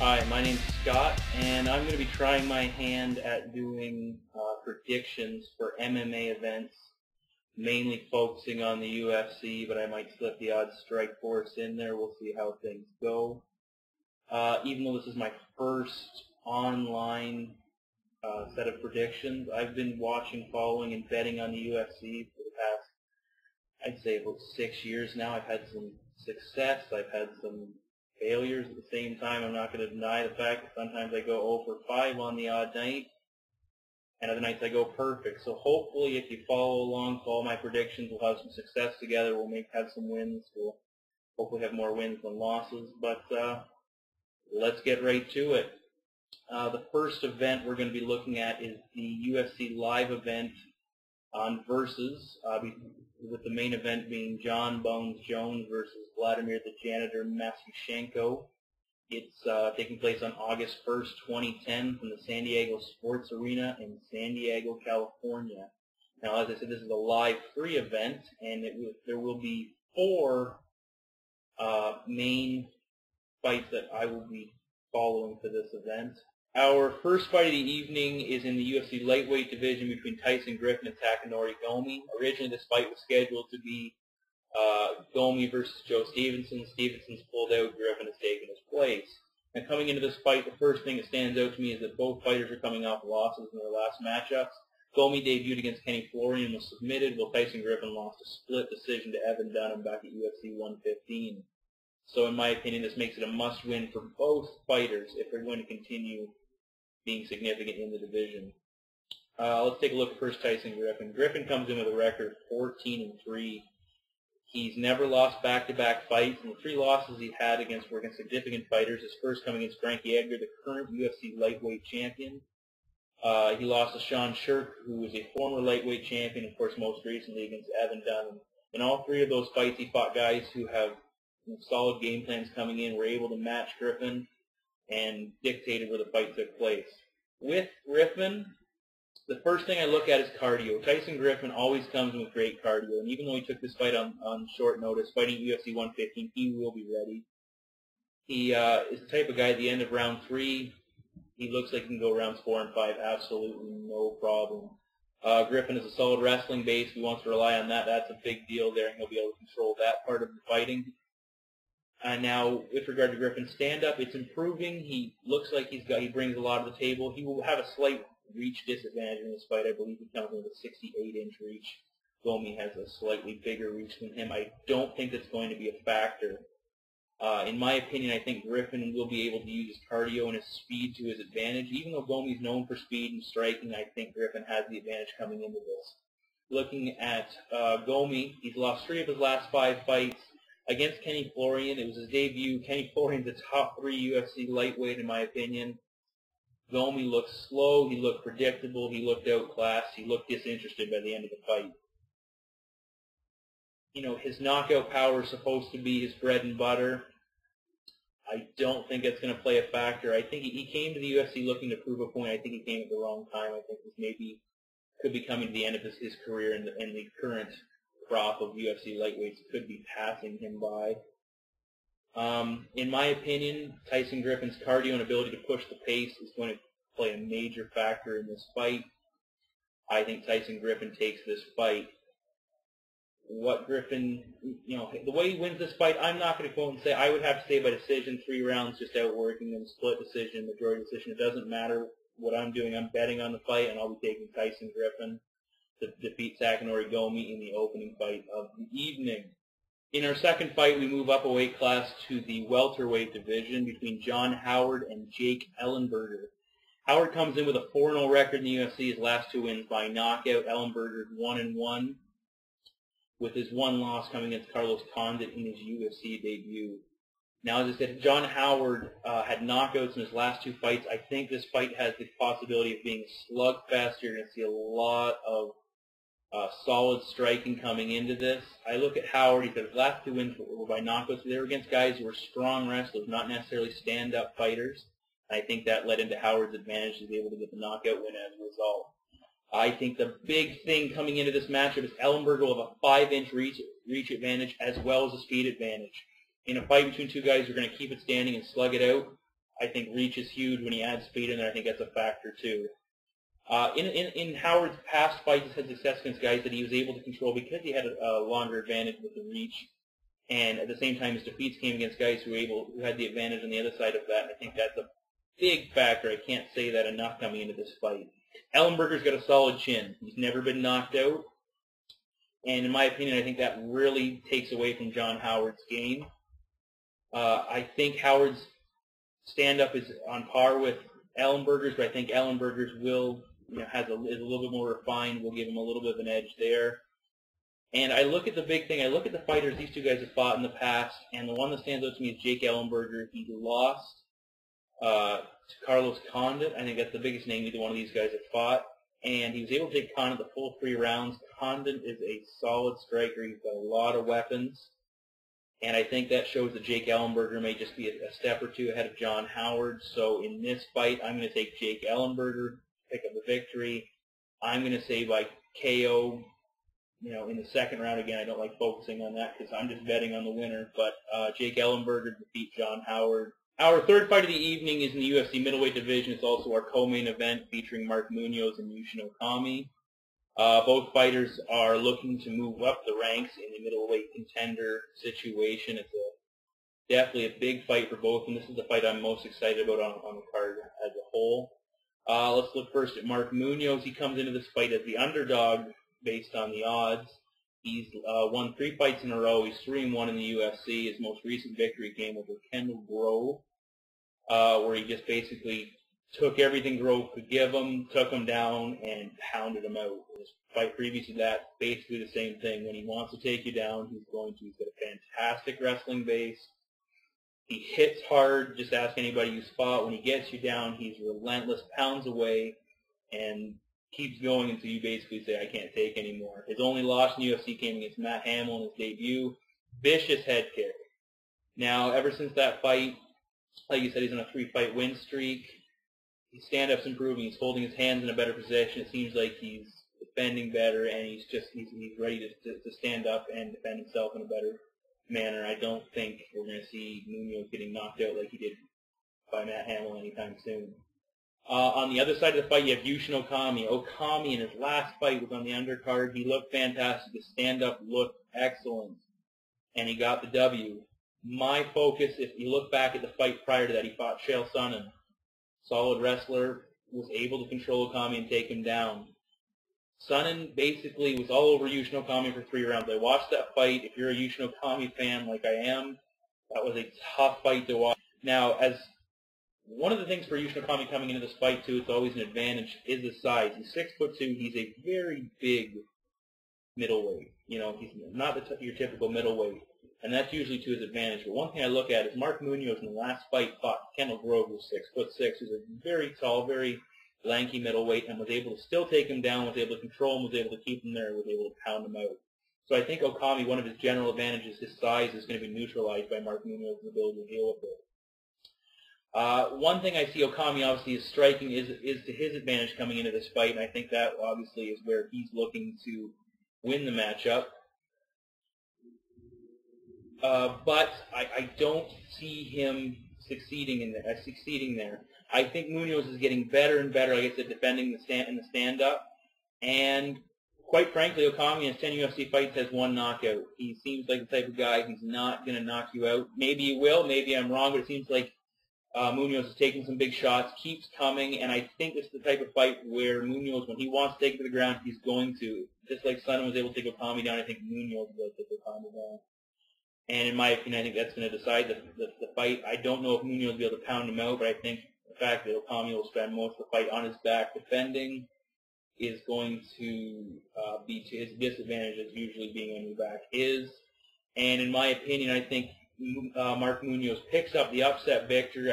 Hi, my name's Scott, and I'm going to be trying my hand at doing predictions for MMA events, mainly focusing on the UFC, but I might slip the odd Strike Force in there. We'll see how things go. Even though this is my first online set of predictions, I've been watching, following, and betting on the UFC for the past, I'd say, about 6 years now. I've had some success. I've had some failures at the same time. I'm not going to deny the fact that sometimes I go 0 for 5 on the odd night, and other nights I go perfect. So hopefully, if you follow along, follow my predictions, we'll have some success together. We'll have some wins. We'll hopefully have more wins than losses. But let's get right to it. The first event we're going to be looking at is the UFC live event on Versus, with the main event being John Bones Jones versus Vladimir the Janitor Matyushenko. It's taking place on August 1st, 2010 from the San Diego Sports Arena in San Diego, California. Now, as I said, this is a live free event, and there will be 4 main fights that I will be following for this event. Our first fight of the evening is in the UFC lightweight division between Tyson, Griffin, and Takanori Gomi. Originally, this fight was scheduled to be Gomi versus Joe Stevenson. Stevenson's pulled out. Griffin has taken his place. And coming into this fight, the first thing that stands out to me is that both fighters are coming off losses in their last matchups. Gomi debuted against Kenny Florian and was submitted, while Tyson Griffin lost a split decision to Evan Dunham back at UFC 115. So in my opinion, this makes it a must-win for both fighters if they're going to continue being significant in the division. Let's take a look at first Tyson Griffin. Griffin comes in with a record of 14-3. He's never lost back-to-back fights, and the 3 losses he had were against significant fighters. His first coming against Frankie Edgar, the current UFC lightweight champion. He lost to Sean Shirk, who was a former lightweight champion, of course, most recently against Evan Dunham. In all 3 of those fights, he fought guys who have solid game plans coming in, were able to match Griffin, and dictated where the fight took place. With Griffin, the first thing I look at is cardio. Tyson Griffin always comes in with great cardio, and even though he took this fight on short notice, fighting UFC 115, he will be ready. He is the type of guy at the end of round 3, he looks like he can go rounds 4 and 5, absolutely no problem. Griffin is a solid wrestling base. If he wants to rely on that, that's a big deal there, and he'll be able to control that part of the fighting. Now, with regard to Griffin's stand-up, it's improving. He looks like he brings a lot to the table. He will have a slight reach disadvantage in this fight. I believe he comes in with a 68-inch reach. Gomi has a slightly bigger reach than him. I don't think that's going to be a factor. In my opinion, I think Griffin will be able to use his cardio and his speed to his advantage. Even though Gomi's known for speed and striking, I think Griffin has the advantage coming into this. Looking at Gomi, he's lost 3 of his last 5 fights. Against Kenny Florian, it was his debut. Kenny Florian's a top 3 UFC lightweight, in my opinion. Gomi looked slow. He looked predictable. He looked outclassed. He looked disinterested by the end of the fight. You know, his knockout power is supposed to be his bread and butter. I don't think it's going to play a factor. I think he came to the UFC looking to prove a point. I think he came at the wrong time. I think this maybe could be coming to the end of his career, and the current crop of UFC lightweights could be passing him by. In my opinion, Tyson Griffin's cardio and ability to push the pace is going to play a major factor in this fight. I think Tyson Griffin takes this fight. What Griffin, the way he wins this fight, I'm not going to quote and say. I would have to say by decision, 3 rounds, just outworking them, split decision, majority decision. It doesn't matter what I'm doing. I'm betting on the fight, and I'll be taking Tyson Griffin to defeat Takanori Gomi in the opening fight of the evening. In our second fight, we move up a weight class to the welterweight division between John Howard and Jake Ellenberger. Howard comes in with a 4-0 record in the UFC. His last 2 wins by knockout. Ellenberger 1-1, with his 1 loss coming against Carlos Condit in his UFC debut. Now, as I said, John Howard had knockouts in his last 2 fights. I think this fight has the possibility of being a slugfest. You're going to see a lot of solid striking coming into this. I look at Howard. He said his last 2 wins were by knockouts. They were against guys who were strong wrestlers, not necessarily stand-up fighters. And I think that led into Howard's advantage. He was able to get the knockout win as a result. I think the big thing coming into this matchup is Ellenberger will have a 5-inch reach advantage as well as a speed advantage. In a fight between 2 guys who are going to keep it standing and slug it out, I think reach is huge. When he adds speed in there, I think that's a factor too. In Howard's past fights, he's had success against guys that he was able to control because he had a longer advantage with the reach. And at the same time, his defeats came against guys who had the advantage on the other side of that. I think that's a big factor. I can't say that enough coming into this fight. Ellenberger's got a solid chin. He's never been knocked out. And in my opinion, I think that really takes away from John Howard's game. I think Howard's stand-up is on par with Ellenberger's, but I think Ellenberger's is a little bit more refined. Will give him a little bit of an edge there. And I look at the big thing. I look at the fighters these two guys have fought in the past, and the one that stands out to me is Jake Ellenberger. He lost to Carlos Condit. I think that's the biggest name either one of these guys have fought. And he was able to take Condit the full 3 rounds. Condit is a solid striker. He's got a lot of weapons. And I think that shows that Jake Ellenberger may just be a step or two ahead of John Howard. So in this fight, I'm going to take Jake Ellenberger to pick up the victory. I'm going to say by KO. In the second round, again, I don't like focusing on that because I'm just betting on the winner. But Jake Ellenberger defeat John Howard. Our third fight of the evening is in the UFC middleweight division. It's also our co-main event featuring Mark Munoz and Okami. Both fighters are looking to move up the ranks in the middleweight contender situation. It's definitely a big fight for both, and this is the fight I'm most excited about on the card as a whole. Let's look first at Mark Munoz. He comes into this fight as the underdog based on the odds. He's won 3 fights in a row. He's 3-1 in the UFC. His most recent victory came over Kendall Grove, where he just basically took everything Grove could give him, took him down, and pounded him out. His fight previous to that, basically the same thing. When he wants to take you down, he's going to. He's got a fantastic wrestling base. He hits hard. Just ask anybody who's fought. When he gets you down, he's relentless, pounds away, and keeps going until you basically say, I can't take anymore. His only loss in the UFC came against Matt Hamill in his debut. Vicious head kick. Now, ever since that fight, like you said, he's on a 3-fight win streak. His stand-up's improving. He's holding his hands in a better position. It seems like he's defending better, and he's ready to stand up and defend himself in a better manner. I don't think we're going to see Munoz getting knocked out like he did by Matt Hamill anytime soon. On the other side of the fight, you have Okami. Okami in his last fight was on the undercard. He looked fantastic. His stand-up looked excellent, and he got the W. My focus, if you look back at the fight prior to that, he fought Chael Sonnen. Solid wrestler, was able to control Okami and take him down. Sonnen basically was all over Okami for 3 rounds. I watched that fight. If you're a Okami fan like I am, that was a tough fight to watch. Now, as one of the things for Okami coming into this fight, too, it's always an advantage, is his size. He's 6'2". He's a very big middleweight. He's not your typical middleweight, and that's usually to his advantage. But one thing I look at is Mark Munoz in the last fight fought Kendall Grove, who's 6'6". He's a very tall, very lanky middleweight, and was able to still take him down, was able to control him, was able to keep him there, was able to pound him out. So I think Okami, one of his general advantages, his size, is going to be neutralized by Mark Munoz's ability to deal with it. One thing I see Okami obviously is striking is to his advantage coming into this fight, and I think that obviously is where he's looking to win the matchup. But I don't see him succeeding there. I think Munoz is getting better and better, like I said, defending in the stand-up. And quite frankly, Okami in his 10 UFC fights has 1 knockout. He seems like the type of guy who's not going to knock you out. Maybe he will, maybe I'm wrong, but it seems like Munoz is taking some big shots, keeps coming, and I think this is the type of fight where Munoz, when he wants to take it to the ground, he's going to. Just like Sonnen was able to take Okami down, I think Munoz will take Okami down. And in my opinion, I think that's going to decide the fight. I don't know if Munoz will be able to pound him out, but I think the fact that Okami will spend most of the fight on his back defending is going to be to his disadvantage, as usually being on your back is. And in my opinion, I think Mark Munoz picks up the upset victory.